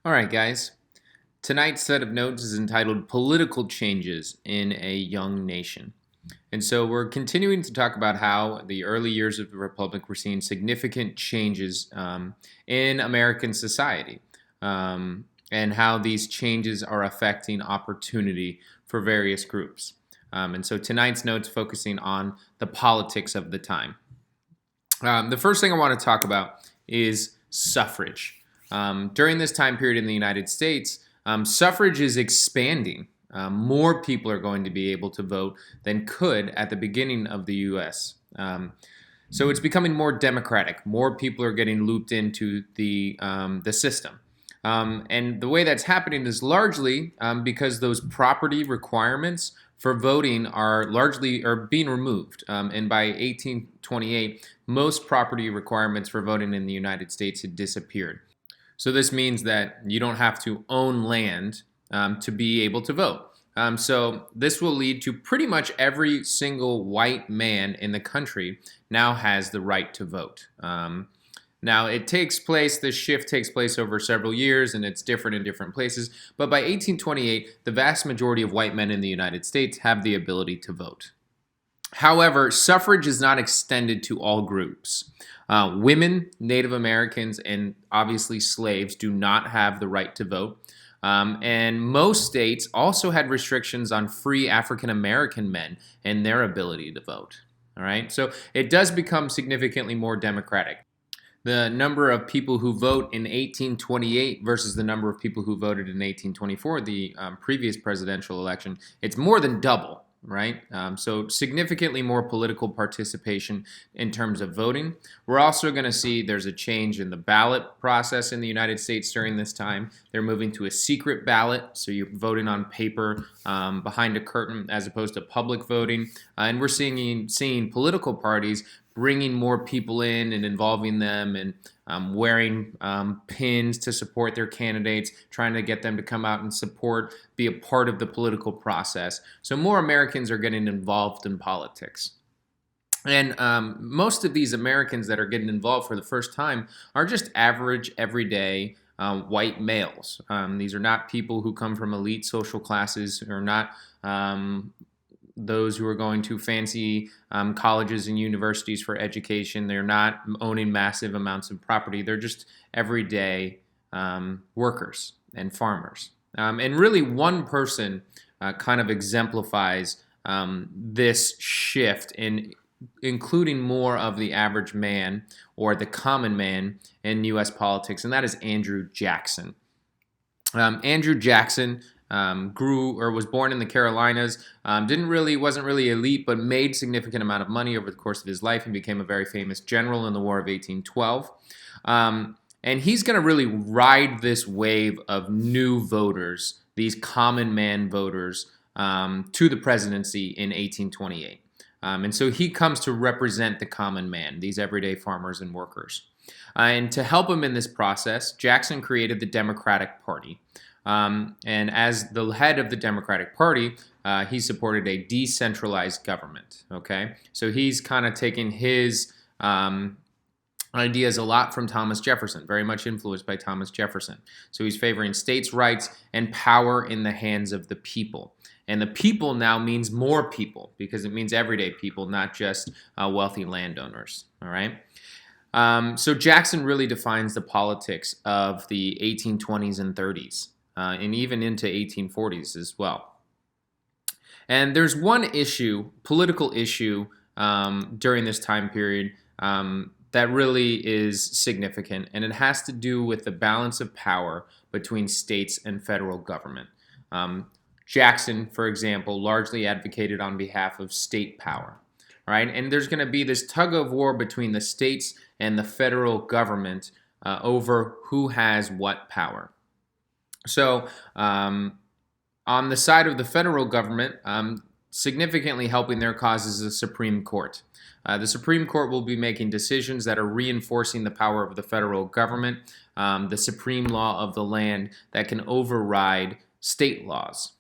All right, guys. Tonight's set of notes is entitled Political Changes in a Young Nation. And so we're continuing to talk about how the early years of the Republic were seeing significant changes in American society and how these changes are affecting opportunity for various groups. And so tonight's notes focusing on the politics of the time. The first thing I want to talk about is suffrage. During this time period in the United States, suffrage is expanding. More people are going to be able to vote than could at the beginning of the U.S. So it's becoming more democratic. More people are getting looped into the system. And the way that's happening is largely because those property requirements for voting are being removed. And by 1828, most property requirements for voting in the United States had disappeared. So this means that you don't have to own land to be able to vote. So this will lead to pretty much every single white man in the country now has the right to vote. Now this shift takes place over several years and it's different in different places, but by 1828, the vast majority of white men in the United States have the ability to vote. However, suffrage is not extended to all groups. Women, Native Americans, and obviously slaves do not have the right to vote. And most states also had restrictions on free African American men and their ability to vote. All right, so it does become significantly more democratic. The number of people who vote in 1828 versus the number of people who voted in 1824, the previous presidential election, it's more than double, right? So significantly more political participation in terms of voting. We're also going to see there's a change in the ballot process in the United States during this time. They're moving to a secret ballot, so you're voting on paper behind a curtain as opposed to public voting. And we're seeing political parties bringing more people in and involving them and wearing pins to support their candidates, trying to get them to come out and be a part of the political process. So more Americans are getting involved in politics. And most of these Americans that are getting involved for the first time are just average, everyday white males. These are not people who come from elite social classes or not those who are going to fancy colleges and universities for education. They're not owning massive amounts of property. They're just everyday workers and farmers. And really one person kind of exemplifies this shift in including more of the average man or the common man in U.S. politics, and that is Andrew Jackson. Andrew Jackson was born in the Carolinas, wasn't really elite, but made significant amount of money over the course of his life and became a very famous general in the War of 1812. And he's going to really ride this wave of new voters, these common man voters, to the presidency in 1828. And so he comes to represent the common man, these everyday farmers and workers. And to help him in this process, Jackson created the Democratic Party. And as the head of the Democratic Party, he supported a decentralized government. Okay, so he's kind of taken his ideas a lot from Thomas Jefferson, very much influenced by Thomas Jefferson. So he's favoring states' rights and power in the hands of the people. And the people now means more people because it means everyday people, not just wealthy landowners. All right. So Jackson really defines the politics of the 1820s and 30s. And even into 1840s as well. And there's one political issue during this time period that really is significant, and it has to do with the balance of power between states and federal government. Jackson, for example, largely advocated on behalf of state power, right? And there's going to be this tug of war between the states and the federal government over who has what power. So on the side of the federal government, significantly helping their cause is the Supreme Court. The Supreme Court will be making decisions that are reinforcing the power of the federal government, the supreme law of the land that can override state laws.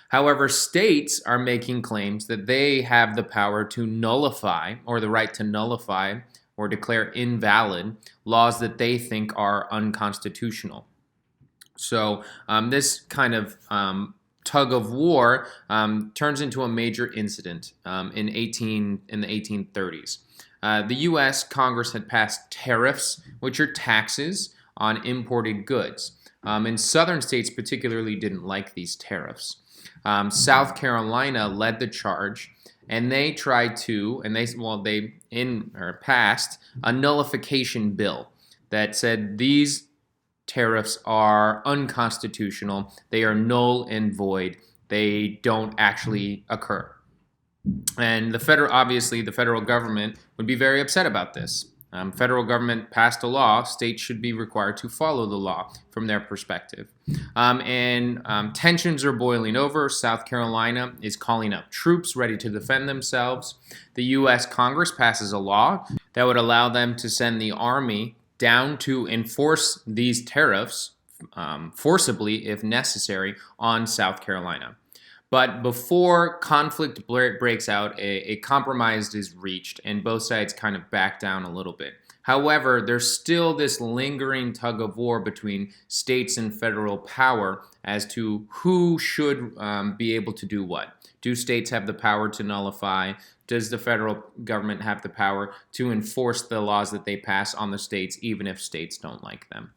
However, states are making claims that they have the power to nullify or the right to nullify or declare invalid laws that they think are unconstitutional. So this kind of tug of war turns into a major incident in the 1830s. The U.S. Congress had passed tariffs, which are taxes on imported goods. And southern states particularly didn't like these tariffs. South Carolina led the charge, and they tried to, and they passed a nullification bill that said these tariffs are unconstitutional. They are null and void. They don't actually occur. And obviously, the federal government would be very upset about this. Federal government passed a law. States should be required to follow the law from their perspective. Tensions are boiling over. South Carolina is calling up troops ready to defend themselves. The U.S. Congress passes a law that would allow them to send the army down to enforce these tariffs forcibly, if necessary, on South Carolina. But before conflict breaks out, a compromise is reached, and both sides kind of back down a little bit. However, there's still this lingering tug of war between states and federal power as to who should be able to do what. Do states have the power to nullify? Does the federal government have the power to enforce the laws that they pass on the states, even if states don't like them?